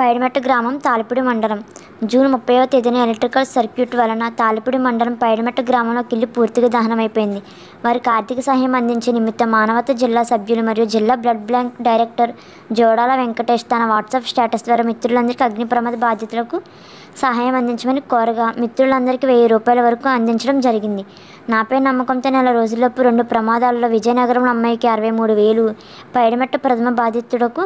పైడిమెట్ట గ్రామం తాలిపూడి మండలం జూన్ 30వ తేదీన ఎలక్ట్రికల్ సర్క్యూట్ వలన తాలిపూడి మండలం పైడిమెట్ట గ్రామంలో ఇల్లు పూర్తిగా దహనమైపోయింది. వారికి ఆర్థిక సహాయం అందించే నిమిత్తం మానవతా జిల్లా సభ్యులు మరియు జిల్లా బ్లడ్ బ్యాంక్ డైరెక్టర్ జోడాల వెంకటేష్ తన వాట్సాప్ స్టేటస్ ద్వారా మిత్రులందరికీ అగ్ని ప్రమాద బాధితులకు సహాయం అందించమని కోరగా మిత్రులందరికీ 1000 రూపాయల వరకు అందించడం జరిగింది. నాపై నమ్మకంతో నెల రోజుల్లోపు 2 ప్రమాదాల్లో విజయనగరం అమ్మాయికి 63,000, పైడిమెట్ట ప్రథమ బాధితుడకు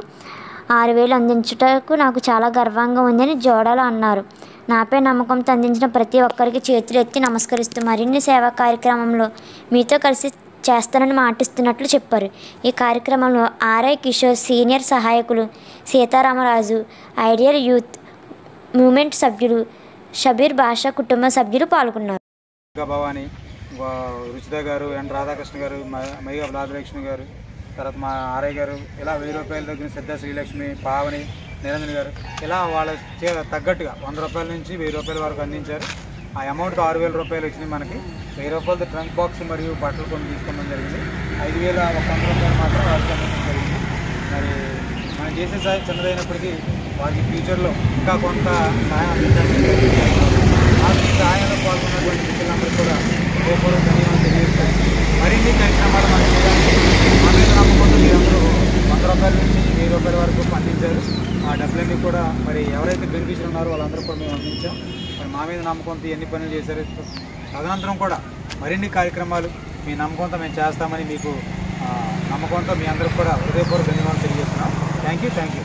6,000 అందించుటకు నాకు చాలా గర్వంగా ఉందని జోడాల అన్నారు. నాపై నమ్మకంతో అందించిన ప్రతి ఒక్కరికి చేతులు ఎత్తి నమస్కరిస్తూ మరిన్ని సేవా కార్యక్రమంలో మీతో కలిసి చేస్తానని మాటిస్తున్నట్లు చెప్పారు. ఈ కార్యక్రమంలో ఆర్ఐ కిషోర్ సీనియర్ సహాయకులు సీతారామరాజు, ఐడియల్ యూత్ మూవ్మెంట్ సభ్యులు షబీర్ బాషా కుటుంబ సభ్యులు పాల్గొన్నారు. భవాని, రుచిత గారు, ఎన్ రాధాకృష్ణ గారు, మైగా రాజలక్ష్మి గారు, తర్వాత మా ఆర్ఐ గారు, ఇలా 1000 రూపాయల దగ్గర సిద్ధ శ్రీలక్ష్మి, పావని, నిరంజన్ గారు ఇలా వాళ్ళ తగ్గట్టుగా 100 రూపాయల నుంచి 1000 రూపాయల వరకు అందించారు. ఆ అమౌంట్తో 6,000 రూపాయలు వచ్చినాయి. మనకి 1000 రూపాయలతో ట్రంక్ బాక్స్ మరియు బట్టలు కొన్ని తీసుకోవడం జరిగింది. 5,100 రూపాయలు మాత్రం వాళ్ళకి అందించడం జరిగింది. మరి మనం చేసే సాయం చిన్నదైనప్పటికీ వారికి ఫ్యూచర్లో ఇంకా కొంత సహాయం అందించడానికి ఆ సహాయంలో పాల్గొన్నటువంటి మిత్రులందరూ కూడా హృదయపూర్వక ధన్యవాదాలు తెలియజేస్తారు. మరిన్ని కార్యక్రమాలు మనం చేయడానికి మా మీద నమ్మకంతో మీరందరూ 100 రూపాయల నుంచి 1000 రూపాయల వరకు అందించారు. ఆ డబ్బులన్నీ కూడా మరి ఎవరైతే బెనిఫిషియర్ ఉన్నారో వాళ్ళందరూ కూడా మేము అందించాం. మరి మా మీద నమ్మకంతో ఎన్ని పనులు చేశారు. తదనంతరం కూడా మరిన్ని కార్యక్రమాలు మీ నమ్మకంతో మేము చేస్తామని మీకు నమ్మకంతో మీ అందరికీ కూడా హృదయపూర్వక ధన్యవాదాలు తెలియజేస్తున్నాం. Thank you.